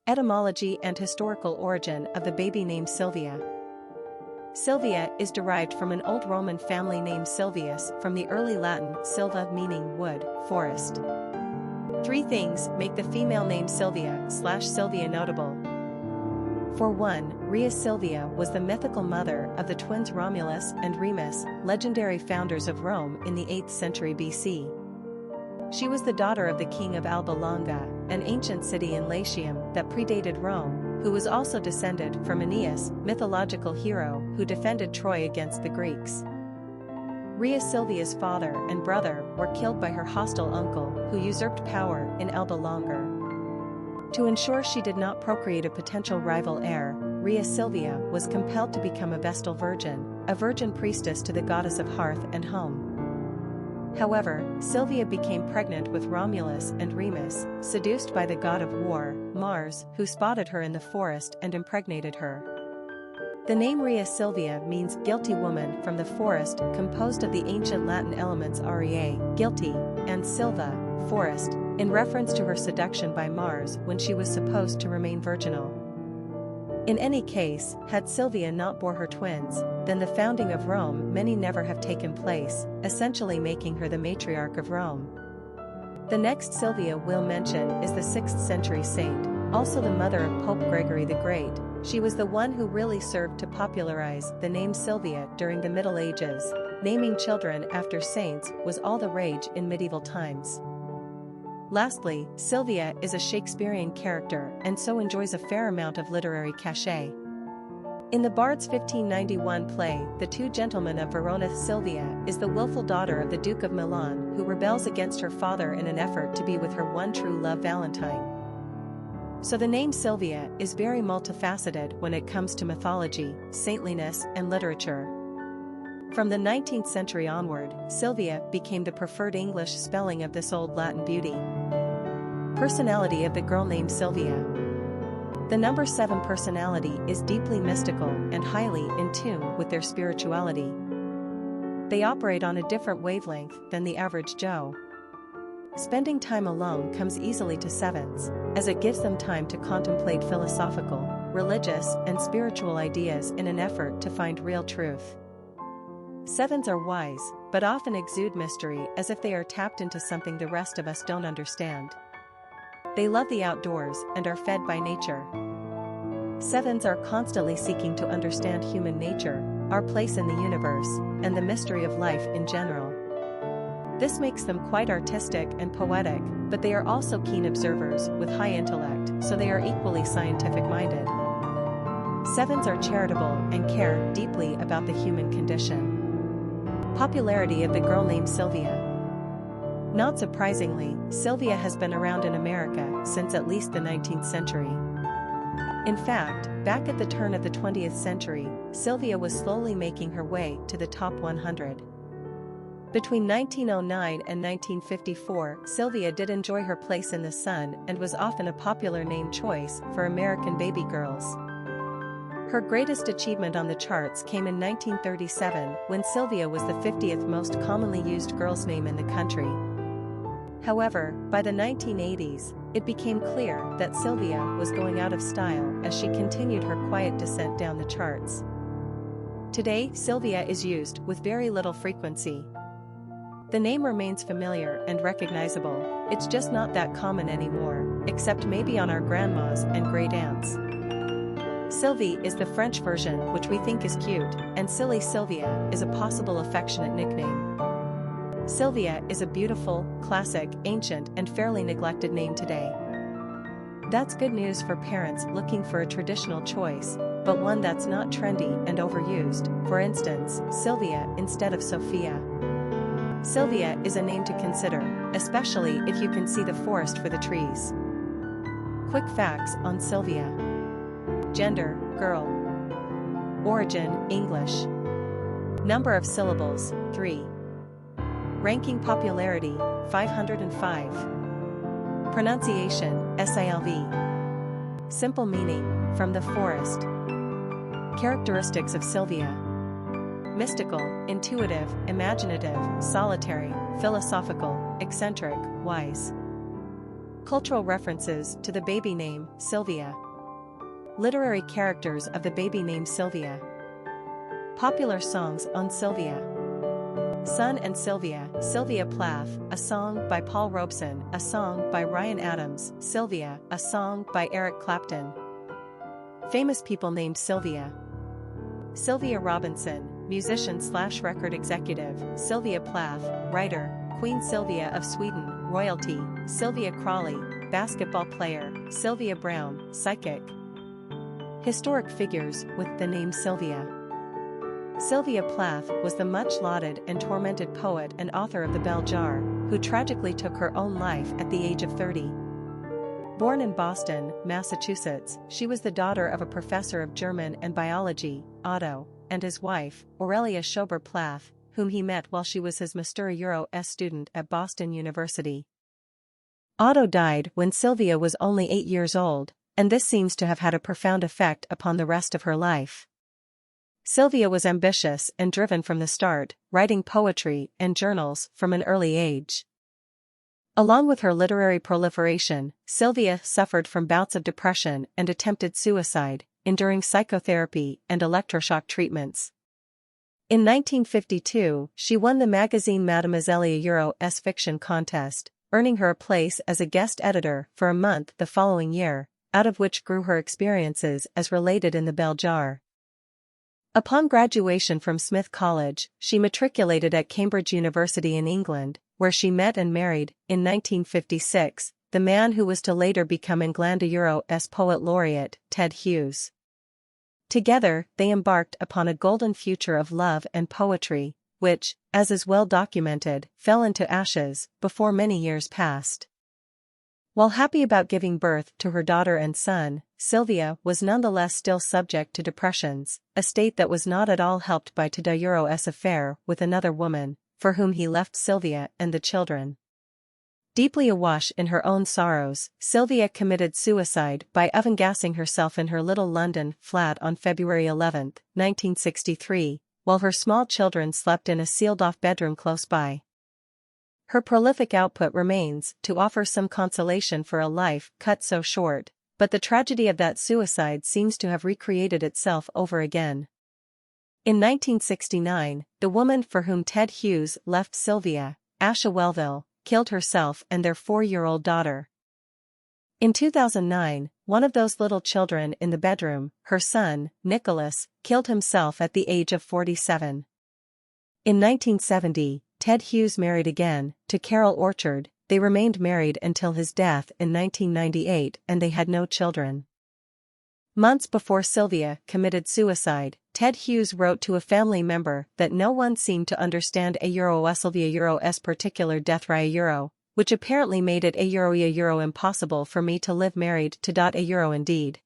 Etymology and historical origin of the baby name Sylvia. Sylvia is derived from an old Roman family name Silvius from the early Latin silva meaning wood, forest. Three things make the female name Sylvia/Sylvia notable. For one, Rhea Silvia was the mythical mother of the twins Romulus and Remus, legendary founders of Rome in the 8th century BC. She was the daughter of the King of Alba Longa, an ancient city in Latium that predated Rome, who was also descended from Aeneas, mythological hero who defended Troy against the Greeks. Rhea Silvia's father and brother were killed by her hostile uncle who usurped power in Alba Longa. To ensure she did not procreate a potential rival heir, Rhea Silvia was compelled to become a Vestal Virgin, a virgin priestess to the goddess of hearth and home. However, Sylvia became pregnant with Romulus and Remus, seduced by the god of war, Mars, who spotted her in the forest and impregnated her. The name Rhea Silvia means guilty woman from the forest, composed of the ancient Latin elements rea, guilty, and silva, forest, in reference to her seduction by Mars when she was supposed to remain virginal. In any case, had Sylvia not bore her twins, then the founding of Rome may never have taken place, essentially making her the matriarch of Rome. The next Sylvia we'll mention is the 6th century saint, also the mother of Pope Gregory the Great. She was the one who really served to popularize the name Sylvia during the Middle Ages. Naming children after saints was all the rage in medieval times. Lastly, Sylvia is a Shakespearean character and so enjoys a fair amount of literary cachet. In the Bard's 1591 play, The Two Gentlemen of Verona, Sylvia is the willful daughter of the Duke of Milan who rebels against her father in an effort to be with her one true love Valentine. So the name Sylvia is very multifaceted when it comes to mythology, saintliness, and literature. From the 19th century onward, Sylvia became the preferred English spelling of this old Latin beauty. Personality of the girl named Sylvia. The number 7 personality is deeply mystical and highly in tune with their spirituality. They operate on a different wavelength than the average Joe. Spending time alone comes easily to 7s, as it gives them time to contemplate philosophical, religious, and spiritual ideas in an effort to find real truth. 7s are wise, but often exude mystery as if they are tapped into something the rest of us don't understand. They love the outdoors and are fed by nature. 7s are constantly seeking to understand human nature, our place in the universe, and the mystery of life in general. This makes them quite artistic and poetic, but they are also keen observers with high intellect, so they are equally scientific-minded. 7s are charitable and care deeply about the human condition. Popularity of the girl named Sylvia. Not surprisingly, Sylvia has been around in America since at least the 19th century. In fact, back at the turn of the 20th century, Sylvia was slowly making her way to the top 100. Between 1909 and 1954, Sylvia did enjoy her place in the sun and was often a popular name choice for American baby girls. Her greatest achievement on the charts came in 1937 when Sylvia was the 50th most commonly used girl's name in the country. However, by the 1980s, it became clear that Sylvia was going out of style as she continued her quiet descent down the charts. Today, Sylvia is used with very little frequency. The name remains familiar and recognizable, it's just not that common anymore, except maybe on our grandmas and great-aunts. Sylvie is the French version, which we think is cute, and Silly Sylvia is a possible affectionate nickname. Sylvia is a beautiful, classic, ancient, and fairly neglected name today. That's good news for parents looking for a traditional choice, but one that's not trendy and overused, for instance, Sylvia instead of Sophia. Sylvia is a name to consider, especially if you can see the forest for the trees. Quick facts on Sylvia. Gender, girl. Origin, English. Number of syllables, 3. Ranking popularity, 505. Pronunciation, Silv. Simple meaning, from the forest. Characteristics of Sylvia. Mystical, intuitive, imaginative, solitary, philosophical, eccentric, wise. Cultural references to the baby name, Sylvia. Literary characters of the baby name Sylvia. Popular songs on Sylvia. Son and Sylvia, Sylvia Plath, a song by Paul Robeson, a song by Ryan Adams, Sylvia, a song by Eric Clapton. Famous people named Sylvia. Sylvia Robinson, musician/record executive, Sylvia Plath, writer, Queen Silvia of Sweden, royalty, Sylvia Crawley, basketball player, Sylvia Brown, psychic. Historic figures with the name Sylvia. Sylvia Plath was the much-lauded and tormented poet and author of The Bell Jar, who tragically took her own life at the age of 30. Born in Boston, Massachusetts, she was the daughter of a professor of German and biology, Otto, and his wife, Aurelia Schober Plath, whom he met while she was his Master student at Boston University. Otto died when Sylvia was only 8 years old, and this seems to have had a profound effect upon the rest of her life. Sylvia was ambitious and driven from the start, writing poetry and journals from an early age. Along with her literary proliferation, Sylvia suffered from bouts of depression and attempted suicide, enduring psychotherapy and electroshock treatments. In 1952, she won the magazine Mademoiselle Euro's fiction contest, earning her a place as a guest editor for a month the following year, out of which grew her experiences as related in The Bell Jar. Upon graduation from Smith College, she matriculated at Cambridge University in England, where she met and married, in 1956, the man who was to later become Englands poet laureate, Ted Hughes. Together, they embarked upon a golden future of love and poetry, which, as is well documented, fell into ashes before many years passed. While happy about giving birth to her daughter and son, Sylvia was nonetheless still subject to depressions, a state that was not at all helped by Ted's affair with another woman, for whom he left Sylvia and the children. Deeply awash in her own sorrows, Sylvia committed suicide by oven-gassing herself in her little London flat on February 11, 1963, while her small children slept in a sealed-off bedroom close by. Her prolific output remains to offer some consolation for a life cut so short, but the tragedy of that suicide seems to have recreated itself over again. In 1969, the woman for whom Ted Hughes left Sylvia, Asha Welville, killed herself and their 4-year-old daughter. In 2009, one of those little children in the bedroom, her son, Nicholas, killed himself at the age of 47. In 1970, Ted Hughes married again, to Carol Orchard. They remained married until his death in 1998 and they had no children. Months before Sylvia committed suicide, Ted Hughes wrote to a family member that no one seemed to understand Sylvia's particular death, which apparently made it impossible for me to live married to. Indeed.